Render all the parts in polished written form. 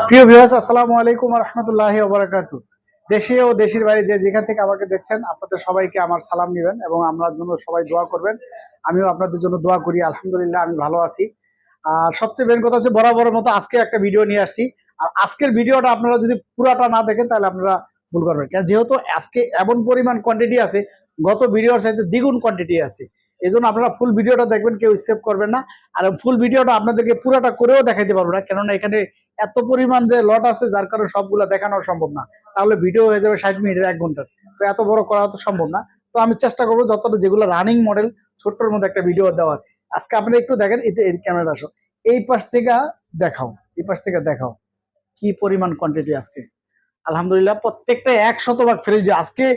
প্রিয় ভিউয়ার্স, আসসালামু আলাইকুম ওয়া রাহমাতুল্লাহি ওয়া বারাকাতুহু। দেশে ও দেশের বাইরে যে যেখান থেকে আমাকে দেখছেন, আপনাদের সবাইকে আমার সালাম নিবেন এবং আমার জন্য সবাই দোয়া করবেন। আমিও আপনাদের জন্য দোয়া করি। আলহামদুলিল্লাহ আমি ভালো আছি। আর সবচেয়ে মেন কথা হচ্ছে, বরাবরের মতো আজকে একটা ভিডিও নিয়ে আসছি। আর আজকের ভিডিওটা আপনারা যদি পুরাটা না দেখেন তাহলে আপনারা ভুল করবেন, কেন যেহেতু আজকে এমন পরিমাণ কোয়ান্টিটি আছে, গত ভিডিওর সাথে দ্বিগুণ কোয়ান্টিটি আছে। এই জন্য আপনারা ফুল ভিডিওটা দেখবেন, কেউ স্কিপ করবেন না। আর ফুল ভিডিওটা আপনাদেরকে পুরাটা করেও দেখাইতে পারবো না, কেননা এখানে এত পরিমাণ যে লট আছে, যার কারণে সবগুলো দেখানো সম্ভব না। তাহলে ভিডিও হয়ে যাবে 60 মিনিটের, 1 ঘন্টার। তো এত বড় করা তো সম্ভব না। তো আমি চেষ্টা করবো যতটা, যেগুলো রানিং মডেল, ছোট্টর মধ্যে একটা ভিডিও দেওয়ার। আজকে আপনারা একটু দেখেন, এতে এই ক্যামেরা আসো, এই পাশ থেকে দেখাও, এই পাশ থেকে দেখাও কি পরিমাণ কোয়ান্টিটি আজকে। আলহামদুলিল্লাহ প্রত্যেকটা 100% ফ্রেশ। আজকে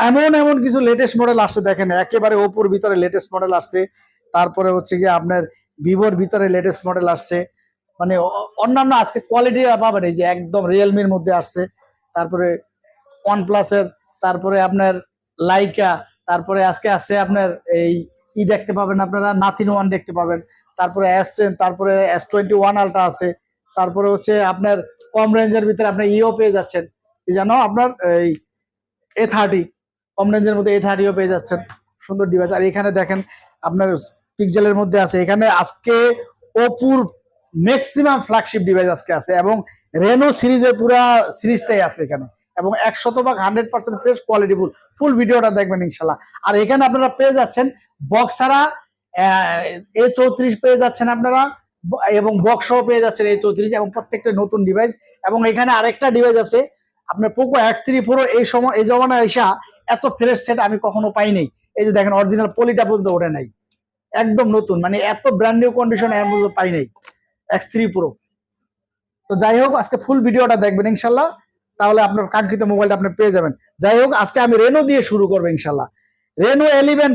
এমন এমন কিছু লেটেস্ট মডেল আসছে, দেখেন একেবারে ওপোর ভিতরে লেটেস্ট মডেল আসছে। তারপরে হচ্ছে গিয়ে আপনার ভিভোর ভিতরে লেটেস্ট মডেল আসছে। মানে অন্যান্য আজকে কোয়ালিটি পাবেন, এই যে একদম রিয়েলমির মধ্যে আসছে, তারপরে ওয়ানপ্লাসের, তারপরে আপনার লাইকা, তারপরে আজকে আসছে আপনার এই দেখতে পাবেন আপনারা, নাথিং ওয়ান দেখতে পাবেন, তারপরে S10, তারপরে S21 আলট্রা আছে, তারপরে হচ্ছে আপনার কম রেঞ্জের ভিতরে আপনার ইও পেয়ে যাচ্ছেন, এই জানো আপনার এই A30, কম রেঞ্জের মধ্যে A30ও পেয়ে যাচ্ছেন। সুন্দর ডিভাইস। আর এখানে দেখেন আপনার পিক্সেলের মধ্যে আছে, এখানে আজকে ওপোর ম্যাক্সিমাম ফ্ল্যাগশিপ ডিভাইস আজকে আছে, এবং রেনো সিরিজের পুরা সিরিজটাই আছে এখানে, এবং 100% ফ্রেশ কোয়ালিটি ফুল ভিডিওটা দেখবেন ইনশাল্লাহ। আর এখানে আপনারা পেয়ে যাচ্ছেন বক্সারা A34 পেয়ে যাচ্ছেন আপনারা, এবং বক্সও পেয়ে যাচ্ছেন A34, এবং প্রত্যেকটা নতুন ডিভাইস। এবং এখানে আরেকটা ডিভাইস আছে আপনার পোকো X3 Pro। এই সময় এই জমানায় এসা এত ফ্রেশ সেট আমি কখনো পাইনি। এই যে দেখেন, অরিজিনাল পলিটা পর্যন্ত ওঠে নাই, একদম নতুন, মানে এত ব্র্যান্ড নিউ কন্ডিশন এর মধ্যে পাই নাই X3 Pro। তো যাই হোক, আজকে ফুল ভিডিওটা দেখবেন ইনশাল্লাহ, তাহলে আপনার কাঙ্ক্ষিত মোবাইলটা আপনি পেয়ে যাবেন। যাই হোক, আজকে আমি রেনো দিয়ে শুরু করবো ইনশাল্লাহ। রেনো 11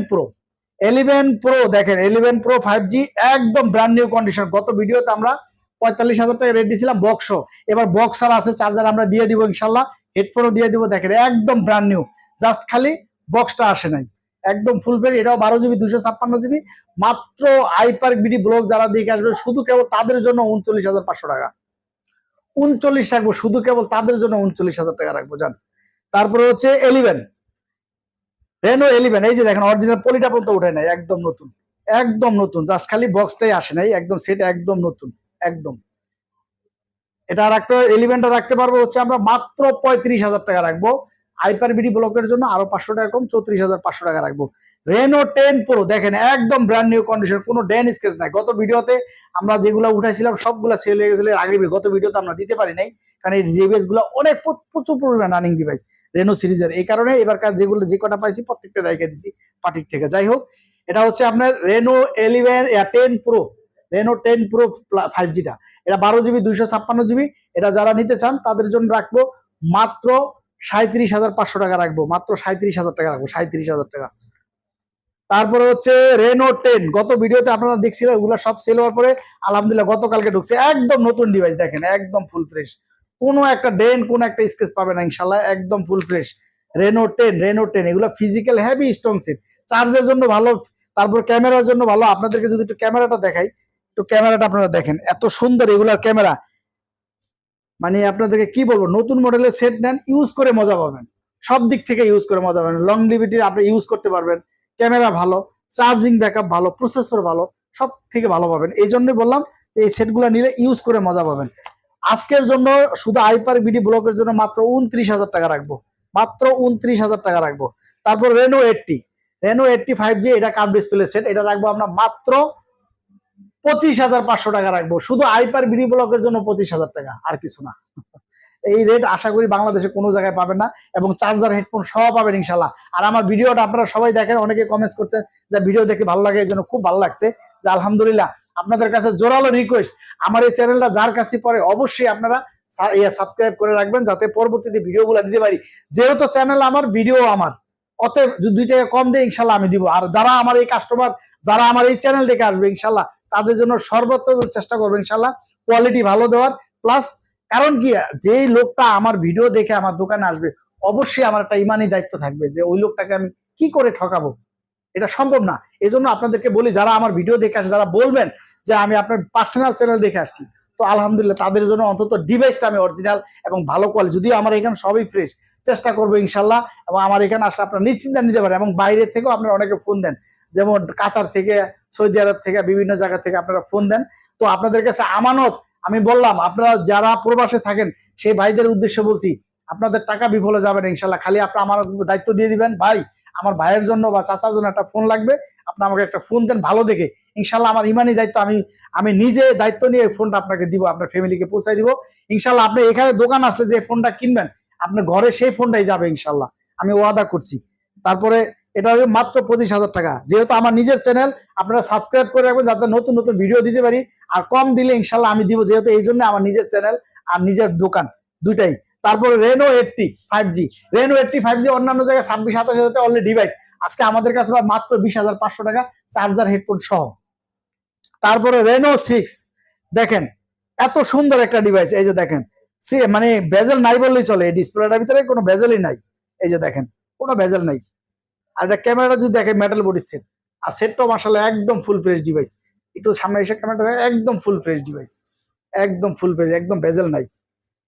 Pro দেখেন, 11 Pro 5G, একদম ব্র্যান্ড নিউ কন্ডিশন। গত ভিডিওতে আমরা 45,000 টাকা রেট দিয়েছিলাম বক্স। এবার বক্স আর আছে, চার্জার আমরা দিয়ে দিব ইনশাল্লাহ, হেডফোনও দিয়ে দিব। দেখেন একদম ব্র্যান্ড নিউ, জাস্ট খালি বক্সটা আসে নাই, একদম ফুল পেড। এটাও 12 GB 256 GB। মাত্র আইপার বিডি ব্লগ যারা দেখে আসবে, শুধু কেবল তাদের জন্য 39,500 টাকা। 39 রাখবো, শুধু কেবল তাদের জন্য 39,000 টাকা রাখবো, জান। তারপরে হচ্ছে রেনো 11, এই যে দেখেন অরিজিনাল পলিটা পর্যন্ত উঠে নাই, একদম নতুন, একদম নতুন, জাস্ট খালি বক্সটাই আসে নাই, একদম সেট একদম নতুন, একদম। এটা রাখতে, 11টা রাখতে পারবো হচ্ছে আমরা মাত্র 35,000 টাকা রাখবো। হাইপার বিডি ব্লকের জন্য আরো 500 টাকা কম, 34,500 টাকা রাখবো। রেনো 10 Pro দেখেন একদম ব্র্যান্ড নিউ কন্ডিশন, কোনো ডেন স্কেচ নাই। গত ভিডিওতে আমরা যেগুলো উঠাইছিলাম সবগুলা সেল হয়ে গেছিল আগে, গত ভিডিওতে আমরা দিতে পারি নাই, কারণ এই ডিভাইস গুলো অনেক প্রচুর পরিমাণ রানিং ডিভাইস রেনো সিরিজের। এই কারণে এবার যেগুলো যে কটা পাইছি প্রত্যেকটা রেখে দিছি পার্টির থেকে। যাই হোক, এটা হচ্ছে আপনার রেনো 10 Pro, রেনো 10 Pro 5Gটা। এটা 12 GB 256 GB। এটা যারা নিতে চান তাদের জন্য রাখবো মাত্র 37,500 টাকা রাখবো, মাত্র 37,000 টাকা রাখবো, 37,000 টাকা। তারপরে হচ্ছে রেনো 10, গত ভিডিওতে আপনারা দেখছিলেন, ওগুলো সব সেল হওয়ার পরে আলহামদুলিল্লাহ গতকালকে ঢুকছে, একদম নতুন ডিভাইস। দেখেন একদম ফুল ফ্রেশ, কোনো একটা ডেন, কোনো একটা স্কেচ পাবে না ইনশাল্লাহ, একদম ফুল ফ্রেশ। রেনো 10 এগুলো ফিজিক্যাল হেভি স্ট্রং সেট, চার্জের জন্য ভালো, তারপর ক্যামেরার জন্য ভালো। আপনাদেরকে যদি একটু ক্যামেরাটা দেখাই, একটু ক্যামেরাটা আপনারা দেখেন, এত সুন্দর এগুলার ক্যামেরা। মানে আপনাদেরকে কি বলবো, নতুন মডেলের সেট নেন, ইউজ করে মজা পাবেন, সব দিক থেকে ইউজ করে মজা পাবেন। লং লিভিটি আপনি ইউজ করতে পারবেন, ক্যামেরা ভালো, চার্জিং ব্যাকআপ ভালো, প্রসেসর ভালো, সব থেকে ভালো পাবেন। এই জন্যই বললাম যে এই সেটগুলো নিলে ইউজ করে মজা পাবেন। আজকের জন্য শুধু আইপার বিডি ব্লকের জন্য মাত্র 29,000 টাকা রাখবো, মাত্র 29,000 টাকা রাখবো। তারপর রেনো 80 5G, এটা কার্ভ ডিসপ্লে সেট, এটা রাখবো আমরা মাত্র 25,500 টাকা রাখবো, শুধু আইপার বিডি ব্লকের জন্য 25,000 টাকা, আর কিছু না। এই রেট আশা করি বাংলাদেশে কোনো জায়গায় পাবেন না, এবং চার্জার হেডফোন সব পাবেন ইনশাল্লাহ। আর আমার ভিডিওটা আপনারা সবাই দেখেন, অনেকে কমেন্টস করছেন যে ভিডিও দেখে ভালো লাগে, এই জন্য খুব ভালো লাগছে। যে আলহামদুলিল্লাহ, আপনাদের কাছে জোরালো রিকোয়েস্ট, আমার এই চ্যানেলটা যার কাছে পড়ে অবশ্যই আপনারা সাবস্ক্রাইব করে রাখবেন, যাতে পরবর্তীতে ভিডিওগুলো দিতে পারি। যেহেতু চ্যানেল আমার, ভিডিও আমার, অতএব 2 টাকা কম দিয়ে ইনশাল্লাহ আমি দিব। আর যারা আমার এই কাস্টমার, যারা আমার এই চ্যানেল দেখে আসবে ইনশাল্লাহ, তাদের জন্য সর্বোচ্চ চেষ্টা করবো ইনশাল্লাহ কোয়ালিটি ভালো দেওয়ার। প্লাস কারণ কি, যেই লোকটা আমার ভিডিও দেখে আমার দোকানে আসবে, অবশ্যই আমার একটা ইমানি দায়িত্ব থাকবে যে ওই লোকটাকে আমি কি করে ঠকাবো, এটা সম্ভব না। এই জন্য আপনাদেরকে বলি, যারা আমার ভিডিও দেখে আসে, যারা বলবেন যে আমি আপনার পার্সোনাল চ্যানেল দেখে আসছি, তো আলহামদুলিল্লাহ তাদের জন্য অন্তত ডিভাইসটা আমি অরিজিনাল এবং ভালো কোয়ালিটি, যদিও আমার এখানে সবই ফ্রেশ, চেষ্টা করবো ইনশাল্লাহ। এবং আমার এখানে আসলে আপনারা নিশ্চিন্তে নিতে পারেন। এবং বাইরের থেকেও আপনারা অনেকে ফোন দেন, যেমন কাতার থেকে, সৌদি আরব থেকে, বিভিন্ন জায়গা থেকে আপনারা ফোন দেন। তো আপনাদের কাছে আমানত আমি বললাম, আপনারা যারা প্রবাসে থাকেন সেই ভাইদের উদ্দেশ্যে বলছি, আপনাদের টাকা বিফলে যাবে না ইনশাল্লাহ। খালি আপনি আমার দায়িত্ব দিয়ে দিবেন, ভাই আমার ভাইয়ের জন্য বা চাচার জন্য একটা ফোন লাগবে, আপনি আমাকে একটা ফোন দেন ভালো দেখে, ইনশাল্লাহ আমার ইমানি দায়িত্ব, আমি নিজে দায়িত্ব নিয়ে এই ফোনটা আপনাকে দিব, আপনার ফ্যামিলিকে পৌঁছাই দিব ইনশাল্লাহ। আপনি এখানে দোকান আসলে যে ফোনটা কিনবেন আপনার ঘরে সেই ফোনটাই যাবে ইনশাল্লাহ, আমি ওয়াদা করছি। তারপরে এটা হলো মাত্র 25,000 টাকা। যেহেতু আমার নিজের চ্যানেল, আপনারা সাবস্ক্রাইব করে রাখবেন যাতে নতুন নতুন ভিডিও দিতে পারি। আর কম দিলে ইনশাল্লাহ আমি দিব, যেহেতু এই জন্য আমার নিজের চ্যানেল আর নিজের দোকান দুইটাই। তারপরে রেনো 80 5G, রেনো 80 5G অন্যান্য জায়গায় 26-27 অলরেডি ডিভাইস, আজকে আমাদের কাছে মাত্র 20,500 টাকা চার্জার হেডফোন সহ। তারপরে রেনো 6 দেখেন, এত সুন্দর একটা ডিভাইস, এই যে দেখেন, মানে বেজেল নাই বললেই চলে, এই ডিসপ্লেটার ভিতরে কোনো বেজেলই নাই, এই যে দেখেন কোনো বেজেল নাই। আর এটা ক্যামেরাটা যদি দেখেন মেটাল বডি সেট, আর সেটটাও মাশাআল্লাহ একদম ফুল ফ্রেশ ডিভাইস। একটু সামনে এসে ক্যামেরাটা একদম ফুল ফ্রেশ ডিভাইস, একদম ফুল ফ্রেশ, একদম বেজেল নাই,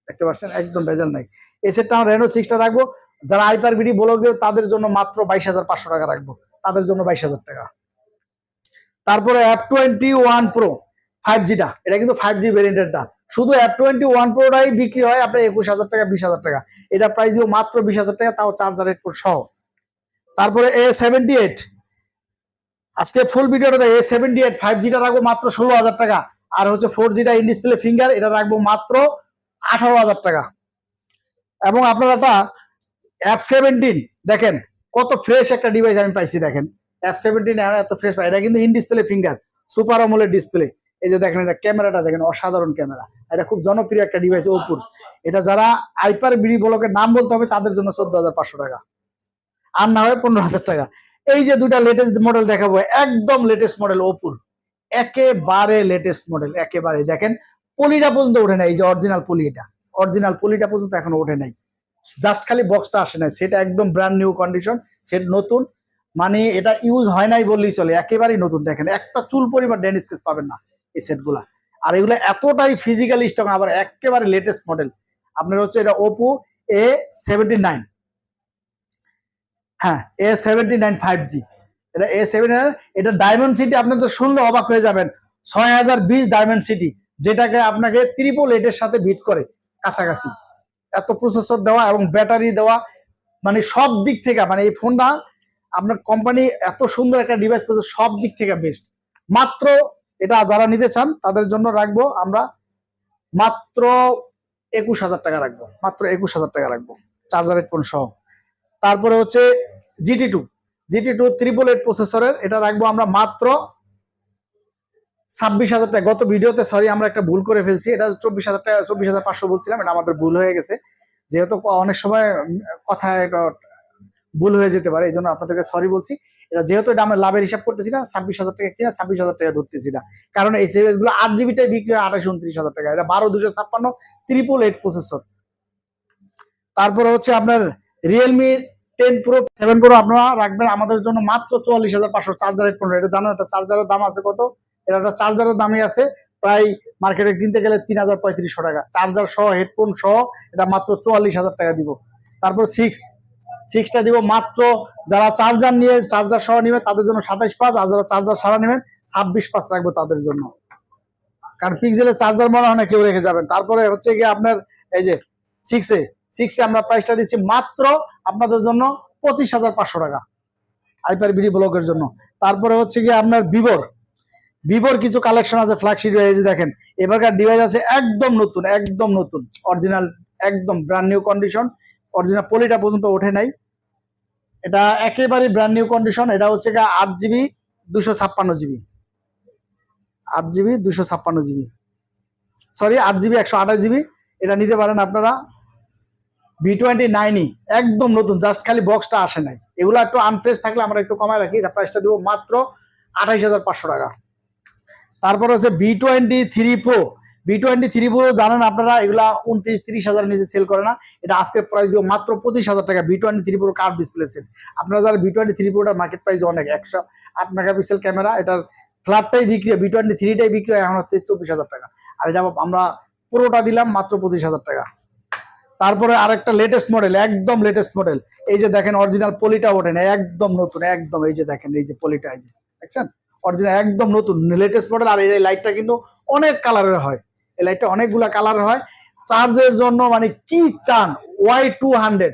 দেখতে পাচ্ছেন একদম বেজেল নাই। এই সেটটা আমরা রেনো 6টা রাখবো, যারা আইপার বিডি ব্লগ দেবে তাদের জন্য মাত্র 22,500 টাকা রাখবো, তাদের জন্য 22,000 টাকা। তারপরে F21 Pro 5Gটা, এটা কিন্তু 5G ভেরিয়েন্টেরটা, শুধু F21 Proটাই বিক্রি হয় আপনার 21,000 টাকা 20,000 টাকা, এটা প্রাইস দিব মাত্র 20,000 টাকা, তাও চার্জার হেডফোন সহ। তারপরে A78, আজকে ফুল ভিডিওটা A78 5Gটা রাখবো মাত্র 16,000 টাকা, আর হচ্ছে 4Gটা ইন ডিসপ্লে ফিঙ্গার, এটা রাখবো মাত্র 18,000 টাকা। এবং আপনারা একটা F17 দেখেন কত ফ্রেশ একটা ডিভাইস আমি পাইছি, দেখেন F17 এত ফ্রেশ পাই, এটা কিন্তু in display finger super AMOLED display. এই যে দেখেন এটা ক্যামেরাটা দেখেন, অসাধারণ ক্যামেরা, এটা খুব জনপ্রিয় একটা ডিভাইস ওপোর। এটা যারা আইপার বিডি ব্লকের নাম বলতে হবে তাদের জন্য 14,500 টাকা, আর না হয় 15,000 টাকা। এই যে দুইটা লেটেস্ট মডেল দেখাবো, একদম লেটেস্ট মডেল ওপোর, একেবারে লেটেস্ট মডেল, একেবারে দেখেন পলিটা পর্যন্ত ওঠে নাই, এই যে অরিজিনাল পলি, এটা অরিজিনাল পলিটা পর্যন্ত এখনো ওঠে নাই, জাস্ট খালি বক্সটা আসে নাই, সেটা একদম ব্র্যান্ড নিউ কন্ডিশন, সেট নতুন, মানে এটা ইউজ হয় নাই বললেই চলে, একেবারেই নতুন। দেখেন একটা চুল পরিমাণ ডেন স্কেচ পাবেন না এই সেটগুলা, আর এগুলো এতটাই ফিজিক্যালি স্ট্রং, আবার একেবারে লেটেস্ট মডেল। আপনার হচ্ছে এটা ওপো A79, হ্যাঁ A79 5G, এটা A79, এটা ডায়মন্ড সিটি, আপনি তো শুনলে অবাক হয়ে যাবেন, 6020 ডায়মন্ড সিটি, যেটাকে আপনাকে 888 এর সাথে বিট করে কাছাকাছি, এত প্রসেসর দেওয়া এবং ব্যাটারি দেওয়া, মানে সব দিক থেকে, মানে এই ফোনটা আপনার কোম্পানি এত সুন্দর একটা ডিভাইস করছে, সব দিক থেকে বেস্ট। মাত্র এটা যারা নিতে চান তাদের জন্য রাখবো আমরা মাত্র 21,000 টাকা রাখবো, মাত্র 21,000 টাকা রাখবো চার্জার হেডফোন সহ। তারপরে হচ্ছে GT2 888 প্রসেসরের, এটা রাখবো আমরা মাত্র 26,000 টাকা। গত ভিডিওতে সরি আমরা একটা ভুল করে ফেলছি, এটা 24,000 টাকা 24,500 বলছিলাম, এটা আমাদের ভুল হয়ে গেছে, যেহেতু অনেক সময় কথায় ভুল হয়ে যেতে পারে, এই জন্য আপনাদেরকে সরি বলছি। এটা যেহেতু এটা আমরা লাভের হিসাব করতেছি না, 26,000 টাকা কিনা 26,000 টাকা ধরতেছি না, কারণ এই সিরিজ গুলো 8GB বিক্রি হয় 28-29,000 টাকা, এটা 12-256 888 প্রসেসর। তারপরে হচ্ছে আপনার রিয়েলমি 10 Pro 7 Pro আপনারা রাখবেন আমাদের জন্য মাত্র 44,500 চার্জার হেডফোন। এটা জানেন এটা চার্জারের দাম আছে কত, এটা একটা চার্জারের দামই আছে প্রায় মার্কেটে কিনতে গেলে 3,3500 টাকা, চার্জার সহ হেডফোন সহ এটা মাত্র 44,000 টাকা দিব। তারপর 6টা দিব মাত্র, যারা চার্জার নিয়ে চার্জার সহ নিবে তাদের জন্য 27,500, আর যারা চার্জার সারা নেবেন 26,500 রাখবো তাদের জন্য, কারণ পিক্সেলের চার্জার মনে হয় না কেউ রেখে যাবেন। তারপরে হচ্ছে গিয়ে আপনার এই যে 6 আমরা প্রাইসটা দিচ্ছি মাত্র আপনাদের জন্য 25,500 টাকা আইপার বিডি ব্লকের জন্য। তারপরে হচ্ছে গিয়ে আপনার ভিভোর কিছু কালেকশন আছে ফ্ল্যাগশিপ, এই যে দেখেন এবারকার ডিভাইস আছে একদম নতুন, একদম নতুন অরিজিনাল, একদম ব্র্যান্ড নিউ কন্ডিশন, অরিজিনাল পলিটা পর্যন্ত ওঠে নাই, এটা একেবারে ব্র্যান্ড নিউ কন্ডিশন। এটা হচ্ছে 8GB 256GB, 8GB 256GB, sorry 8GB 128GB, এটা নিতে পারেন আপনারা। V29 একদম নতুন, জাস্ট খালি বক্সটা আসে নাই, এগুলো একটু আনফ্রেশ থাকলে আমরা একটু কমায় রাখি, এটা প্রাইসটা দিব মাত্র 28,500 টাকা। তারপর হচ্ছে V23 Pro জানেন আপনারা এগুলা 29-30 নিচে সেল করে না, এটা আজকের প্রাইস দিব মাত্র 25,000 টাকা। V23 Pro curve display set, আপনারা যারা V23 Proটার মার্কেট প্রাইস অনেক, 108 মেগাপিক্সেল ক্যামেরা, এটার ফ্ল্যাটটাই বিক্রি হয়, V23টাই বিক্রি হয় এখন 24,000 টাকা। আর এটা আমরা পুরোটা দিলাম মাত্র 25,000 টাকা। তারপরে আরেকটা লেটেস্ট মডেল, একদম লেটেস্ট মডেল, এই যে দেখেন অরিজিনাল পলিটা ওঠে না, একদম নতুন, একদম এই যে দেখেন এই যে পলিটা, এই যে দেখছেন অরিজিনাল একদম নতুন লেটেস্ট মডেল। আর এই লাইটটা কিন্তু অনেক কালারের হয়, এই লাইটটা অনেকগুলা কালারের হয়। চার্জের জন্য মানে কি চান, Y200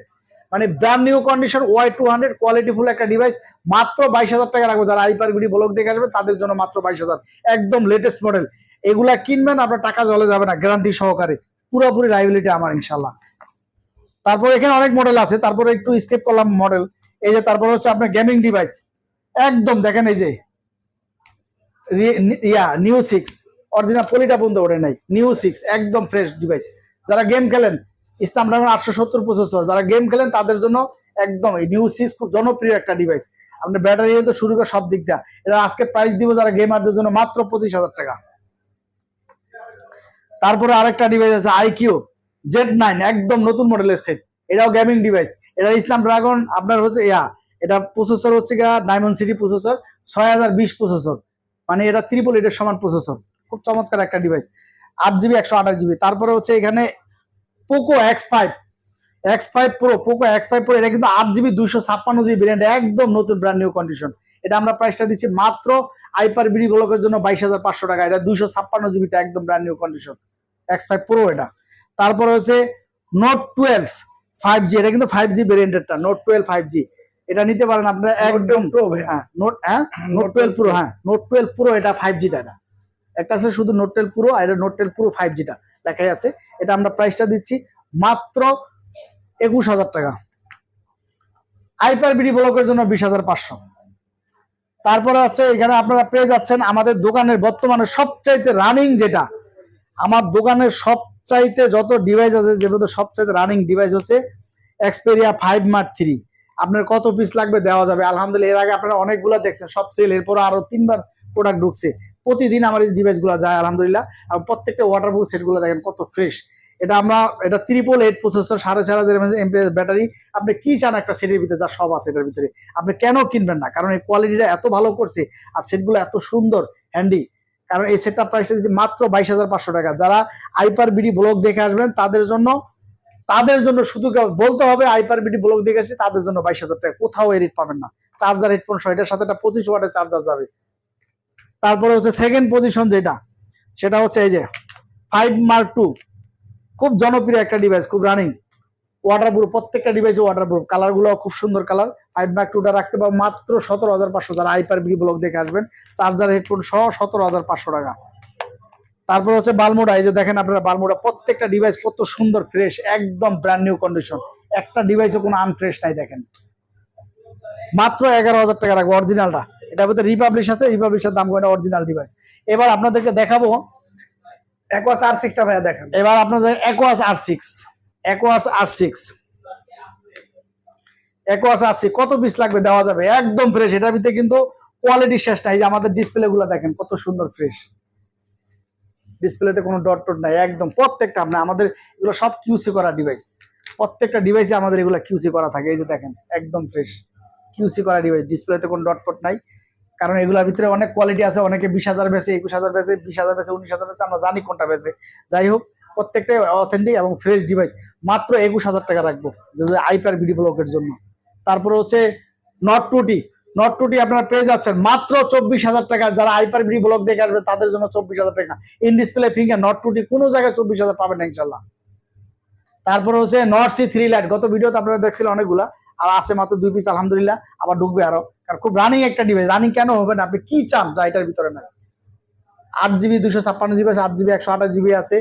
মানে ব্র্যান্ড নিউ কন্ডিশন Y200 কোয়ালিটিফুল একটা ডিভাইস, মাত্র 22,000 টাকা রাখবো। যারা হাইপার বিডি ব্লগ দেখে আসবে তাদের জন্য মাত্র 22,000, একদম লেটেস্ট মডেল। এগুলা কিনবেন আপনার টাকা জলে যাবে না, গ্যারান্টি সহকারে, পুরোপুরি লাইবিলিটি আমার ইনশাল্লাহ। তারপর এখানে অনেক মডেল আছে, তারপরে একটু স্কিপ করলাম মডেল। এই যে তারপর হচ্ছে আপনার গেমিং ডিভাইস, একদম দেখেন এই যে নিউ 6 অরিজিনাল পলিটা বন্ধ ওঠে নাই, নিউ 6 একদম ফ্রেশ ডিভাইস। যারা গেম খেলেন, স্ন্যাপড্রাগন 870 প্রসেসর, যারা গেম খেলেন তাদের জন্য একদম এই নিউ 6 খুব জনপ্রিয় একটা ডিভাইস। আপনি ব্যাটারি তো শুরু করে সব দিক দিয়ে, এটা আজকে প্রাইস দিব যারা গেমারদের জন্য মাত্র 25,000 টাকা। তারপরে আরেকটা ডিভাইস আছে IQ Z9, একদম নতুন মডেলের সেট, এটাও গেমিং ডিভাইস। এটা স্ন্যাপড্রাগন আপনার হচ্ছে এটা প্রসেসর হচ্ছে ডায়মন্ড সিটি প্রসেসর, 6020 প্রসেসর, মানে এটা 888 সমান প্রসেসর, খুব চমৎকার একটা ডিভাইস, 8GB 128GB। তারপরে হচ্ছে এখানে Poco X5 Pro, Poco X5 Pro, এটা কিন্তু 8GB 256GB ভেরিয়েন্ট, একদম নতুন ব্র্যান্ড নিউ কন্ডিশন। এটা আমরা প্রাইসটা দিচ্ছি মাত্র হাইপার বিডি ব্লকের জন্য 22,500 টাকা। এটা 256GB, একদম brand new condition X5 Pro এটা। তারপরে হচ্ছে নোট 12 5G, এটা কিন্তু 5G ভেরিয়েন্টেরটা, নোট 12 5G, এটা নিতে পারেন আপনারা একদম প্রো। হ্যাঁ নোট 12 Pro, হ্যাঁ নোট 12 Pro, এটা 5Gটা, এটা একটা আছে শুধু নোট 12 Pro, আর এটা নোট 12 Pro 5Gটা লেখাই আছে। এটা আমরা প্রাইসটা দিচ্ছি মাত্র 21,000 টাকা, হাইপার বিডি ব্লকের জন্য 20,500। তারপরে হচ্ছে এখানে আপনারা পেয়ে যাচ্ছেন আমাদের দোকানের বর্তমানে সবচাইতে রানিং, যেটা আমার দোকানের সবচাইতে যত ডিভাইস আছে যেগুলো সবচাইতে রানিং ডিভাইস হচ্ছে Xperia 5 Mark 3। আপনার কত পিস লাগবে দেওয়া যাবে আলহামদুলিল্লাহ। এর আগে আপনারা অনেকগুলো দেখছেন, সব সেল, এরপর আরো 3বার প্রোডাক্ট ঢুকছে। প্রতিদিন আমার এই ডিভাইস গুলো যায় আলহামদুলিল্লাহ। আর প্রত্যেকটা ওয়াটারপ্রুফ সেট গুলো দেখেন কত ফ্রেশ। এটা 888 প্রসেসর, 4500 mAh ব্যাটারি। আপনি কি চান একটা সেটের ভিতরে, যা সব আছে এটার ভিতরে, আপনি কেন কিনবেন না? কারণ এই কোয়ালিটিটা এত ভালো করছে আর সেটগুলো এত সুন্দর হ্যান্ডি। কারণ এই সেটটা প্রাইসটা দিচ্ছি মাত্র 22,500 টাকা। যারা হাইপার বিডি ব্লগ দেখে আসবেন তাদের জন্য শুধু বলতে হবে হাইপার বিডি ব্লগ দেখে আসছে, তাদের জন্য 22,000 টাকা, কোথাও এই রেট পাবেন না। চার্জার হেডফোন সহ, এটার সাথে একটা 25 ওয়াটের চার্জার যাবে। তারপরে হচ্ছে সেকেন্ড পজিশন যেটা, সেটা হচ্ছে এই যে 5 Mark 2, খুব জনপ্রিয় একটা ডিভাইস, খুব রানিং, ওয়াটারপ্রুফ, প্রত্যেকটা ডিভাইসে ওয়াটারপ্রুফ, কালার গুলো খুব সুন্দর কালার। 5 Mark 2টা রাখতে পারবো মাত্র 17,500, যারা হাইপার বিডি ব্লগ দেখে আসবেন, চার্জার হেডফোন সহ 17,500 টাকা। তারপর হচ্ছে বালমোডা, এই যে দেখেন আপনারা বালমোডা, প্রত্যেকটা ডিভাইস কত সুন্দর ফ্রেশ, একদম ব্র্যান্ড নিউ কন্ডিশন, একটা ডিভাইসে কোনো আনফ্রেশ নাই। দেখেন মাত্র 11,000 টাকা রাখবো অরিজিনালটা। এটার ভিতরে রিপাবলিশ আছে, রিপাবলিশের দাম করে অরিজিনাল ডিভাইস। এবার আপনাদেরকে দেখাবো অ্যাকোয়াস R6টা ভাইয়া দেখেন। এবার আপনাদের অ্যাকোয়াস R6 কত পিস লাগবে দেওয়া যাবে, একদম ফ্রেশ। এটার ভিতরে কিন্তু কোয়ালিটি শেষ নাই। যে আমাদের ডিসপ্লে গুলো দেখেন কত সুন্দর ফ্রেশ, ডিসপ্লেতে কোনো ডট টট নাই, একদম প্রত্যেকটা আপনার আমাদের এগুলো সব কিউসি করা ডিভাইস, প্রত্যেকটা ডিভাইসে আমাদের এগুলো কিউসি করা থাকে। এই যে দেখেন একদম ফ্রেশ কিউসি করা ডিভাইস, ডিসপ্লেতে কোনো ডট টট নাই। কারণ এগুলোর ভিতরে অনেক কোয়ালিটি আছে, অনেকে 20,000 বেছে, 21,000 বেছে, 20,000 বেছে, 19,000 বেছে, আমরা জানি কোনটা বেছে। যাই হোক প্রত্যেকটাই অথেন্টিক এবং ফ্রেশ ডিভাইস, মাত্র 21,000 টাকা রাখবো যে হাইপার বিডি ব্লকের জন্য। তারপরে হচ্ছে নট টুটি আপনারা পেয়ে যাচ্ছেন মাত্র 24,000 টাকা। যারা হাইপার বিডি ব্লক দেখে আসবে তাদের জন্য 24,000 টাকা। ইন ডিসপ্লে ফিঙ্গার নট টুটি কোনো জায়গায় 24,000 পাবেন না ইনশাল্লাহ। তারপরে হচ্ছে নট C3 লাইট, গত ভিডিওতে আপনারা দেখছিলেন অনেকগুলা, আর আছে মাত্র 2 পিস আলহামদুলিল্লাহ, আবার ঢুকবে আরো। কারণ খুব রানিং একটা ডিভাইস, রানিং কেন হবে না, আপনি কি চান যা এটার ভিতরে নাই। 8GB 256GB আছে, 8GB 128GB আছে,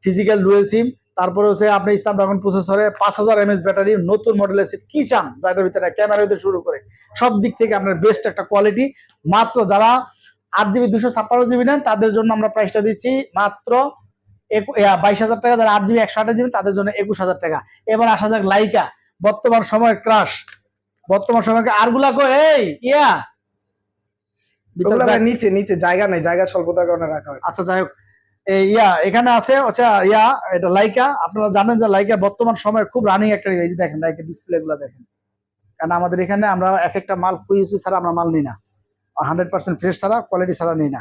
ফিজিক্যাল ডুয়েল সিম। তারপরে হচ্ছে আপনি স্ন্যাপড্রাগন প্রসেসরে 5000 mAh ব্যাটারি, নতুন মডেলের সেট, কি চান যা এটার ভিতরে, ক্যামেরা হতে শুরু করে সব দিক থেকে আপনার বেস্ট একটা কোয়ালিটি। মাত্র যারা 8GB 256GB নেন তাদের জন্য আমরা প্রাইসটা দিচ্ছি মাত্র 22,000 টাকা। যারা 8GB 128GB তাদের জন্য 21,000 টাকা। এবার আসা যাক লাইকা, বর্তমান সময় ক্রাশ, বর্তমান সময় আরগুলা কো এই নিচে নিচে জায়গা নেই, জায়গা স্বল্পতার কারণে রাখা হয়। আচ্ছা যাই হোক, এখানে আছে আচ্ছা এটা লাইকা। আপনারা জানেন যে লাইকা বর্তমান সময় খুব রানিং একটা, এই যে দেখেন লাইকা ডিসপ্লে গুলা দেখেন। কারণ আমাদের এখানে আমরা এক একটা মাল কুইসি ছাড়া আমরা মাল নিই না, 100% ফ্রেশ ছাড়া, কোয়ালিটি ছাড়া নিই না।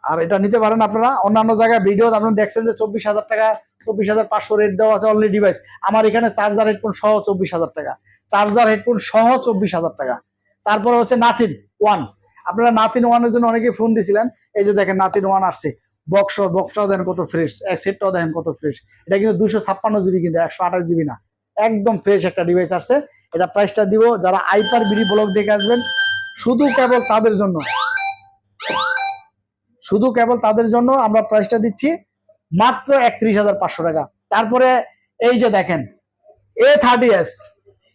আর এটা নিতে পারেন আপনারা অন্যান্য জায়গায় ভিডিও আপনারা দেখছেন যে 24,000 টাকা 24,500 রেট দেওয়া আছে অনলি ডিভাইস। আমার এখানে চার্জার হেডফোন সহ 24,000 টাকা, চার্জার হেডফোন সহ 24,000 টাকা। তারপরে হচ্ছে নাথিন ওয়ান, আপনারা নাথিন ওয়ানের জন্য অনেকে ফোন দিছিলেন, এই যে দেখেন নাথিন ওয়ান আসছে, বক্সটাও দেখেন কত ফ্রেশ, সেটটাও দেখেন কত ফ্রেশ। এটা কিন্তু 256 জিবি, কিন্তু 128 জিবি না, একদম ফ্রেশ একটা ডিভাইস আসছে। এটা প্রাইসটা দিব যারা আইপার বিডি ব্লগ দেখে আসবেন, শুধু কেবল তাদের জন্য, শুধু কেবল তাদের জন্য আমরা প্রাইসটা দিচ্ছি মাত্র 31,500 টাকা। তারপরে এই যে দেখেন A30s,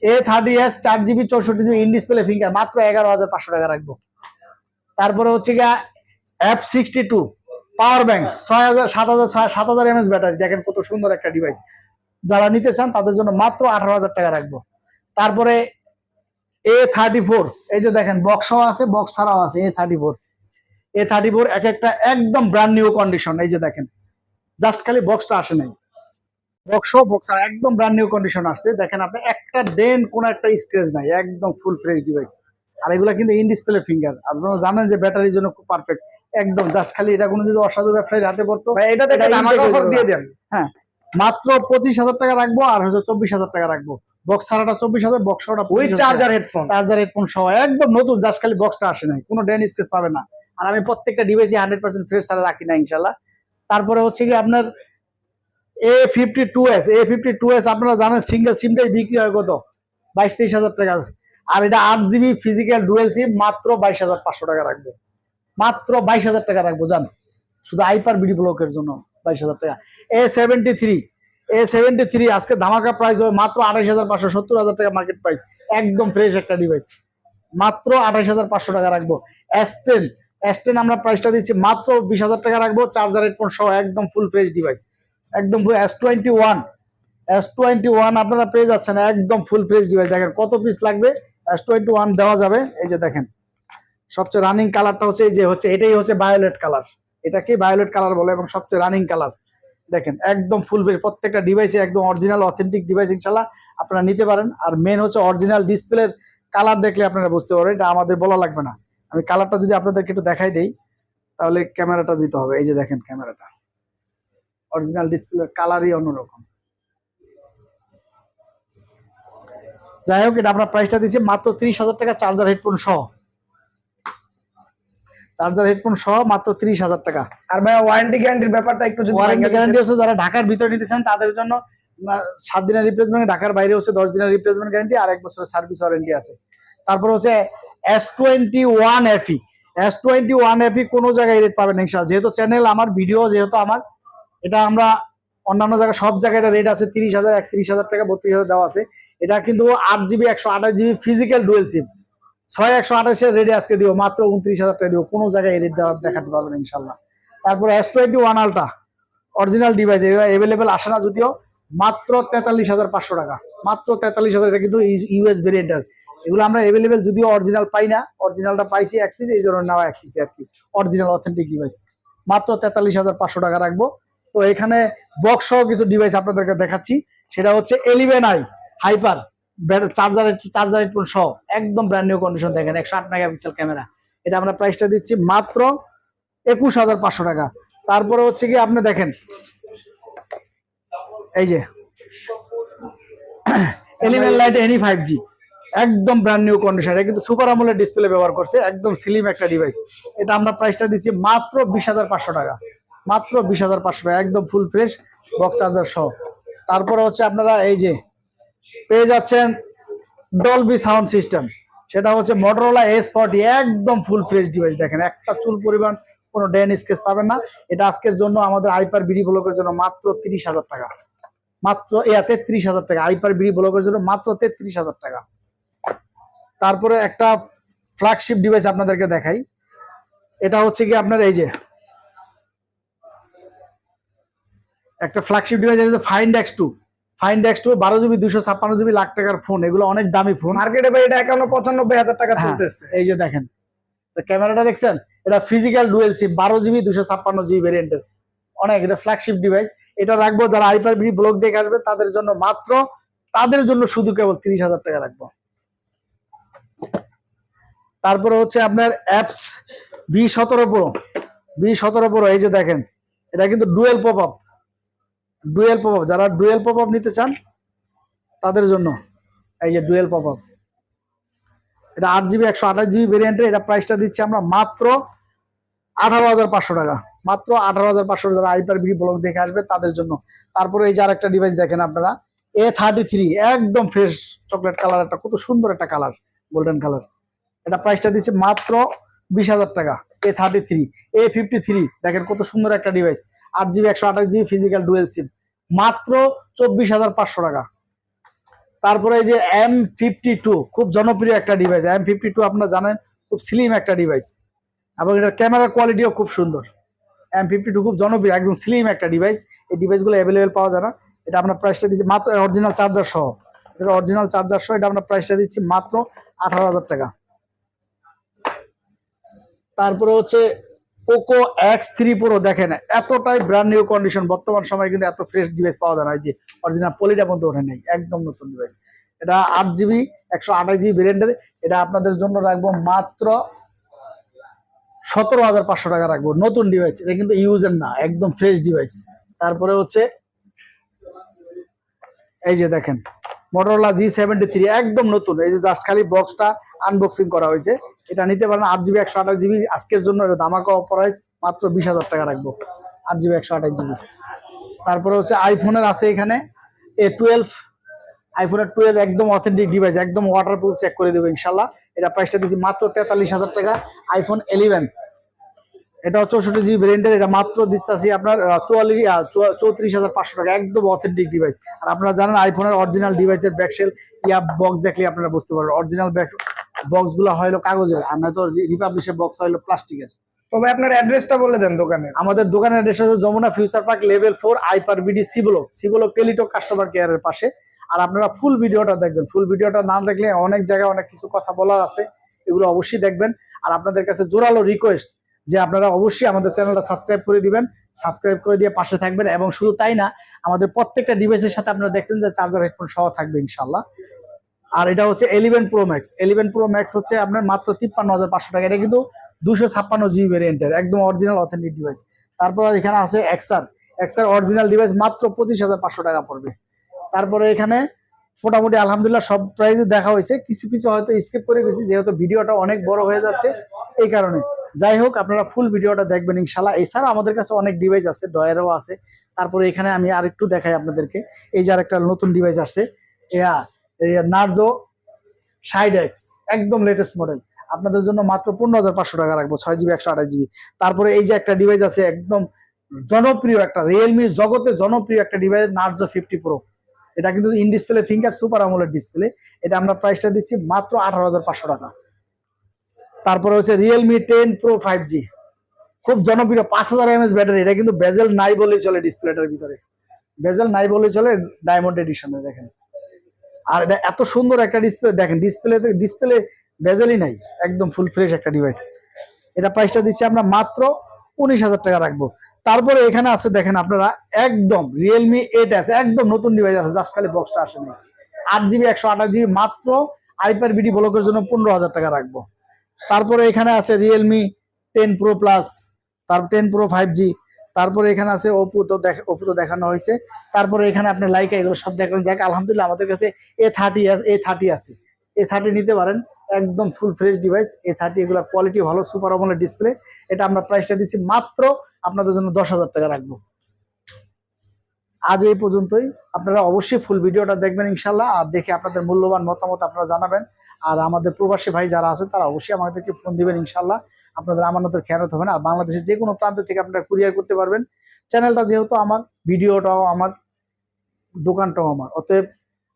A30s 4 GB 64 GB in display finger, মাত্র 11,500 টাকা রাখবো। তারপরে হচ্ছে গিয়া F62 power bank 7,000 mAh battery, দেখেন কত সুন্দর একটা ডিভাইস। যারা নিতে চান তাদের জন্য মাত্র 18,000 টাকা রাখবো। তারপরে A34, এই যে দেখেন বক্সও আছে, বক্স ছাড়াও আছে। A34 এক একটা একদম ব্র্যান্ড নিউ কন্ডিশন, এই যে দেখেন জাস্ট খালি বক্সটা আসে নাই, বক্স একদম ব্র্যান্ড নিউ কন্ডিশন আসছে। দেখেন আপনি একটা ডেন কোনো একটা স্ক্র্যাচ নাই, একদম ফুল ফ্রেশ ডিভাইস। আর এগুলা কিন্তু ইন ডিসপ্লে ফিঙ্গার, আপনারা জানেন যে ব্যাটারির জন্য খুব পারফেক্ট, একদম জাস্ট খালি এটা কোনো যদি অসাধু ব্যবসায়ীর হাতে পড়তো, এটা দেখে আমার অফার দিয়ে দেন। হ্যাঁ, মাত্র 25,000 টাকা রাখবো, আর হচ্ছে 24,000 টাকা রাখবো। বক্স ছাড়াটা 24,000, বক্স ছাড়াটা ওই চার্জার হেডফোন সহ একদম নতুন, জাস্ট খালি বক্সটা আসে নাই, কোনো ডেন স্ক্র্যাচ পাবে না। আর আমি প্রত্যেকটা ডিভাইসে 100% ফ্রেশ ছাড়া রাখি না ইনশাল্লাহ। তারপরে হচ্ছে কি আপনার A52s আপনারা জানেন সিঙ্গেল সিমটাই বিক্রি হয় কত, 22-23,000 টাকা। আর এটা 8 GB ফিজিক্যাল ডুয়েল সিম, মাত্র 22,500 টাকা রাখবো, মাত্র 22,000 টাকা রাখবো জান, শুধু আইপার বিডি ব্লকের জন্য 22,000 টাকা। A73 আজকে ধামাকা প্রাইস হবে মাত্র 28,500, 70,000 টাকা মার্কেট প্রাইস, একদম ফ্রেশ একটা ডিভাইস, মাত্র 28,500 টাকা রাখবো। S10 আমরা প্রাইসটা দিচ্ছি মাত্র 20,000 টাকা রাখবো, চার্জার হেডফোন সহ একদম ফুল ফ্রেশ ডিভাইস, একদম। S21 আপনারা পেয়ে যাচ্ছেন একদম ফুল ফ্রেশ ডিভাইস। দেখেন কত পিস লাগবে, S21 দেওয়া যাবে। এই যে দেখেন সবচেয়ে রানিং কালারটা হচ্ছে এই যে এটাই হচ্ছে ভায়োলেট কালার, এটাকে ভায়োলেট কালার বলে, এবং সবচেয়ে রানিং কালার। দেখেন একদম ফুল ফ্রেশ, প্রত্যেকটা ডিভাইসে একদম অরিজিনাল অথেন্টিক ডিভাইস ইনশাল্লাহ আপনারা নিতে পারেন। আর মেন হচ্ছে অরিজিনাল ডিসপ্লের কালার দেখলে আপনারা বুঝতে পারবেন, এটা আমাদের বলা লাগবে না। আমি কালারটা যদি আপনাদেরকে একটু দেখাই দেই, তাহলে ক্যামেরাটা দিতে হবে। এই যে দেখেন ক্যামেরাটা, অরিজিনাল ডিসপ্লের কালারই অন্যরকম। যাই হোক, এটা আমরা প্রাইসটা দিচ্ছি মাত্র 30,000 টাকা, চার্জার হেডফোন সহ মাত্র 30,000 টাকা। আর ভাই ওয়ারেন্টি গ্যারান্টির ব্যাপারটা একটু যদি ওয়ারেন্টি গ্যারান্টি হচ্ছে যারা ঢাকার ভিতরে নিতেছেন তাদের জন্য 7 দিনের রিপ্লেসমেন্ট, ঢাকার বাইরে হচ্ছে 10 দিনের রিপ্লেসমেন্ট গ্যারান্টি, আর 1 বছরের সার্ভিস ওয়ারেন্টি আছে। তারপর হচ্ছে S21 FE কোনো জায়গায় রেট পাবেন ইনশাআল্লাহ, যেহেতু চ্যানেল আমার, ভিডিও যেহেতু আমার, এটা আমরা অন্যান্য জায়গায় সব জায়গায় এটা রেট আছে 30,000, 31,000 টাকা, 32,000 দেওয়া আছে। এটা কিন্তু 8 GB 128 GB ফিজিক্যাল ডুয়েল সিম, 128 রেটে আজকে দিব মাত্র 29,000 টাকা দিব, কোনো জায়গায় রেট দেখাতে পারবেন ইনশাল্লাহ। তারপরে S21 আলট্রা অরিজিনাল ডিভাইস, এগুলো অ্যাভেলেবেল আসে না যদিও, মাত্র 43,500 টাকা, মাত্র 43,000। এটা কিন্তু ইউএস ভেরিয়েন্টার, এগুলো আমরা অ্যাভেলেবেল যদিও অরিজিনাল পাই না, অরিজিনালটা পাইছি 1 পিস, এই জন্য নেওয়া 1 পিস আর কি, অরিজিনাল অথেন্টিক ডিভাইস, মাত্র 43,500 টাকা রাখবো। তো এখানে বক্স সহ কিছু ডিভাইস আপনাদেরকে দেখাচ্ছি, সেটা হচ্ছে 11i হাইপার চার্জার হেডফোন সহ একদম ব্র্যান্ড নিউ কন্ডিশন। দেখেন 108 মেগাপিক্সেল ক্যামেরা, এটা আমরা প্রাইসটা দিচ্ছি মাত্র 21,500 টাকা। তারপরে হচ্ছে কি আপনি দেখেন এই যে এলিমেন্ট লাইট এনি 5G একদম ব্র্যান্ড নিউ কন্ডিশন, এটা কিন্তু সুপার আমোলেড ডিসপ্লে ব্যবহার করছে, একদম স্লিম একটা ডিভাইস। এটা আমরা প্রাইসটা দিচ্ছি মাত্র 20,500 টাকা, মাত্র 20,500 টাকা, একদম ফুল ফ্রেশ বক্স চার্জার সহ। তারপরে হচ্ছে আপনারা এই যে পেয়ে যাচ্ছেন ডলবি সাউন্ড সিস্টেম, সেটা হচ্ছে Motorola S40, একদম ফুল ফ্রেশ ডিভাইস। দেখেন একটা চুল পরিমাণ কোনো ডেন স্কেচ পাবেন না। এটা আজকের জন্য আমাদের আইপার বিডি ব্লকের জন্য মাত্র 30,000 টাকা, মাত্র 33,000 টাকা, আইপার বিডি ব্লকের জন্য মাত্র 33,000 টাকা। তারপরে একটা ফ্ল্যাগশিপ ডিভাইস আপনাদেরকে দেখাই, এটা হচ্ছে কি আপনার এই যে একটা flagship device, find X2 12 GB 256 GB lakh টাকার ফোন, এগুলো অনেক দামি ফোন মার্কেটে ভাই এটা এখনো 95,000 টাকা চলতেছে। এই যে দেখেন ক্যামেরাটা দেখছেন, এটা ফিজিক্যাল ডুয়েল সিম 12 GB 256 GB ভেরিয়েন্টের, অনেক, এটা ফ্ল্যাগশিপ ডিভাইস। এটা রাখবো যারা আইপার বিডি ব্লগ দেখে আসবে তাদের জন্য, মাত্র তাদের জন্য শুধু কেবল 30,000 টাকা রাখবো। তারপরে হচ্ছে আপনার apps V17 Pro, B17 Pro, এই যে দেখেন, এটা কিন্তু ডুয়েল পপ আপ, যারা ডুয়েল পপ আপ নিতে চান তাদের জন্য এই যে ডুয়েল পপ আপ। এটা 8GB 128GB ভেরিয়েন্টের। এটা প্রাইসটা দিচ্ছি আমরা মাত্র 18,500 টাকা, মাত্র 18,500 টাকা। হাইপার বিডি ব্লগ দেখে আসবে তাদের জন্য। তারপরে এই যে আরেকটা ডিভাইস দেখেন আপনারা, A33, একদম ফ্রেশ চকলেট কালার, একটা কত সুন্দর একটা কালার, গোল্ডেন কালার। এটা প্রাইসটা দিচ্ছে মাত্র 20,000 টাকা। A33, A53 দেখেন কত সুন্দর একটা device, 8GB 128GB physical dual সিম, মাত্র 24,500 টাকা। তারপরে এই যে M52, খুব জনপ্রিয় একটা ডিভাইস। M52 আপনারা জানেন খুব স্লিম একটা ডিভাইস এবং এটার ক্যামেরার কোয়ালিটিও খুব সুন্দর। M52 খুব জনপ্রিয়, একদম স্লিম একটা ডিভাইস। এই ডিভাইসগুলো অ্যাভেলেবেল পাওয়া যায় না। এটা আমরা প্রাইসটা দিচ্ছি মাত্র অরিজিনাল চার্জার সহ, এটা অরিজিনাল চার্জার সহ। এটা আমরা প্রাইসটা দিচ্ছি মাত্র 18,000 টাকা। তারপরে হচ্ছে পোকো X3 Pro, দেখেন এতটাই ব্র্যান্ড নিউ কন্ডিশন। বর্তমান সময়ে কিন্তু এত ফ্রেশ ডিভাইস পাওয়া যায় না। এই যে অরিজিনাল পলিটা পর্যন্ত ওঠে নেই, একদম নতুন ডিভাইস। এটা 8GB 128GB ভেরিয়েন্টের। এটা আপনাদের জন্য রাখবো মাত্র 17,500 টাকা রাখবো, নতুন ডিভাইস। এটা কিন্তু ইউজের না, একদম ফ্রেশ ডিভাইস। তারপরে হচ্ছে এই যে দেখেন Motorola G73, একদম নতুন। এই যে জাস্ট খালি বক্সটা আনবক্সিং করা হয়েছে। এটা নিতে পারেন 8GB 128GB। আজকের জন্য এটা ধামাকা প্রাইস, মাত্র 20,000 টাকা রাখবো, 8GB 128GB। তারপরে হচ্ছে আইফোনের আছে এখানে A12, আইফোনের 12 একদম অথেন্টিক ডিভাইস, একদম ওয়াটারপ্রুফ, চেক করে দেবো ইনশাল্লাহ। এটা প্রাইসটা দিচ্ছি মাত্র 43,000 টাকা। আইফোন 11, এটা 64GB ভেরিয়েন্টের। এটা মাত্র দিচ্ছি আপনার 34,500 টাকা, একদম অথেন্টিক ডিভাইস। আর আপনারা জানেন আইফোনের অরিজিনাল ডিভাইসের ব্যাকশেল ইয়া বক্স দেখলে আপনারা বুঝতে পারবেন, অরিজিনাল বক্স গুলো হলো কাগজের, আর নয়তো রিপাবলিশের বক্স হলো প্লাস্টিকের। তবে আপনার অ্যাড্রেসটা বলে দেন দোকানে। আমাদের দোকানের অ্যাড্রেস হচ্ছে Jamuna Future Park level 4, hyper BD C block Teletalk customer কেয়ারের পাশে। আর আপনারা ফুল ভিডিওটা দেখবেন, ফুল ভিডিওটা না দেখলে অনেক জায়গায় অনেক কিছু কথা বলার আছে, এগুলো অবশ্যই দেখবেন। আর আপনাদের কাছে জোরালো রিকোয়েস্ট যে আপনারা অবশ্যই আমাদের চ্যানেলটা সাবস্ক্রাইব করে দিবেন, সাবস্ক্রাইব করে দিয়ে পাশে থাকবেন। এবং শুধু তাই না, আমাদের প্রত্যেকটা ডিভাইসের সাথে আপনারা দেখছেন যে চার্জার হেডফোন সহ থাকবে ইনশাল্লাহ। আর এটা হচ্ছে 11 Pro Max, 11 Pro Max হচ্ছে আপনার মাত্র 53,500 টাকা। এটা কিন্তু 256GB ভেরিয়েন্টের, একদম অরিজিনাল অথেন্টিক ডিভাইস। তারপর এখানে আছে XR অরিজিনাল ডিভাইস, মাত্র 25,500 টাকা পড়বে। তারপরে এখানে মোটামুটি আলহামদুলিল্লাহ সব প্রাইসে দেখা হয়েছে, কিছু কিছু হয়তো স্কিপ করে গেছি যেহেতু ভিডিওটা অনেক বড় হয়ে যাচ্ছে এই কারণে। যাই হোক, আপনারা ফুল ভিডিওটা দেখবেন ইনশাল্লাহ। এছাড়া আমাদের কাছে অনেক ডিভাইস আছে, ডয়ারও আছে। তারপরে এখানে আমি আরেকটু দেখাই আপনাদেরকে, এই যে আরেকটা নতুন ডিভাইস আছে, নার্জো 60X, একদম লেটেস্ট মডেল। আপনাদের জন্য মাত্র 15,500 টাকা রাখবো, 6GB 128GB। তারপরে এই যে একটা ডিভাইস আছে, একদম জনপ্রিয় একটা, রিয়েলমির জগতে জনপ্রিয় একটা ডিভাইস, নার্জো 50 Pro। এটা কিন্তু in display finger super AMOLED display. এটা আমরা প্রাইসটা দিচ্ছি মাত্র 18,500 টাকা। তারপরে হচ্ছে রিয়েলমি 10 Pro 5G, খুব জনপ্রিয়, 5000 mAh ব্যাটারি। এটা কিন্তু বেজেল নাই বলেই চলে, ডিসপ্লেটার ভিতরে বেজেল নাই বলেই চলে, ডায়মন্ড এডিশনে দেখেন। আর এটা এত সুন্দর একটা ডিসপ্লে, দেখেন ডিসপ্লে বেজেলই নাই, একদম ফুল ফ্রেশ একটা ডিভাইস। এটা প্রাইসটা দিচ্ছি আমরা মাত্র 19,000 টাকা রাখবো। তারপরে এখানে আছে দেখেন আপনারা, একদম রিয়েলমি 8S, একদম নতুন ডিভাইস আছে, জাস্ট খালি বক্সটা আসেনি। 8GB 128GB, মাত্র হাইপার বিডি ব্লকের জন্য 15,000 টাকা রাখবো। তারপরে এখানে আছে রিয়েলমি 10 Pro Plus, তারপর 10 Pro 5G। তারপরে এখানে আছে ওপো তো দেখানো হয়েছে। তারপরে এখানে আপনি লাইকা, এগুলো সব দেখানো যাক। আলহামদুলিল্লাহ আমাদের কাছে A30 আছে, A30 নিতে পারেন, একদম ফুল ফ্রেশ ডিভাইস। A30 এগুলো কোয়ালিটি ভালো, সুপার আমোলেড ডিসপ্লে। এটা আমরা প্রাইসটা দিচ্ছি মাত্র আপনাদের জন্য 10,000 টাকা রাখবো। আজ এই পর্যন্তই, আপনারা অবশ্যই ফুল ভিডিওটা দেখবেন ইনশাল্লাহ। আর দেখে আপনাদের মূল্যবান মতামত আপনারা জানাবেন। আর আমাদের প্রবাসী ভাই যারা আছেন তারা অবশ্যই আমাদেরকে ফোন দিবেন ইনশাল্লাহ, আপনাদের আমানতের খেয়ানত হবে না। আর বাংলাদেশের যে কোনো প্রান্ত থেকে আপনারা কুরিয়ার করতে পারবেন। চ্যানেলটা যেহেতু আমার, ভিডিওটাও আমার, দোকানটাও আমার, অতএব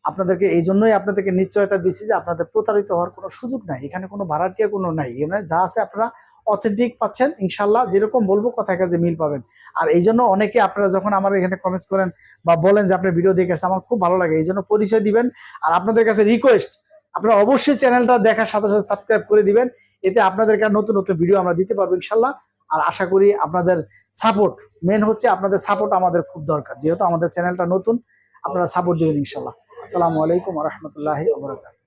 আপনাদেরকে এই জন্যই আপনাদেরকে নিশ্চয়তা দিচ্ছি যে আপনাদের প্রতারিত হওয়ার কোনো সুযোগ নাই, এখানে কোনো ভাড়াটিয়া কোনো নাই। এখানে যা আছে আপনারা অথেন্টিক পাচ্ছেন ইনশাল্লাহ, যেরকম বলবো কথায় কাজে মিল পাবেন। আর এই জন্য অনেকে আপনারা যখন আমার এখানে কমেন্টস করেন বা বলেন যে আপনার ভিডিও দেখে আসছে, আমার খুব ভালো লাগে, এই জন্য পরিচয় দিবেন। আর আপনাদের কাছে রিকোয়েস্ট, আপনারা অবশ্যই চ্যানেলটা দেখার সাথে সাথে সাবস্ক্রাইব করে দিবেন, এতে আপনাদেরকে নতুন নতুন ভিডিও আমরা দিতে পারবো ইনশাল্লাহ। আর আশা করি আপনাদের সাপোর্ট, মেন হচ্ছে আপনাদের সাপোর্ট আমাদের খুব দরকার, যেহেতু আমাদের চ্যানেলটা নতুন, আপনারা সাপোর্ট দিবেন ইনশাল্লাহ। আসসালামু আলাইকুম ওয়া রাহমাতুল্লাহি ওয়া বারাকাতুহু।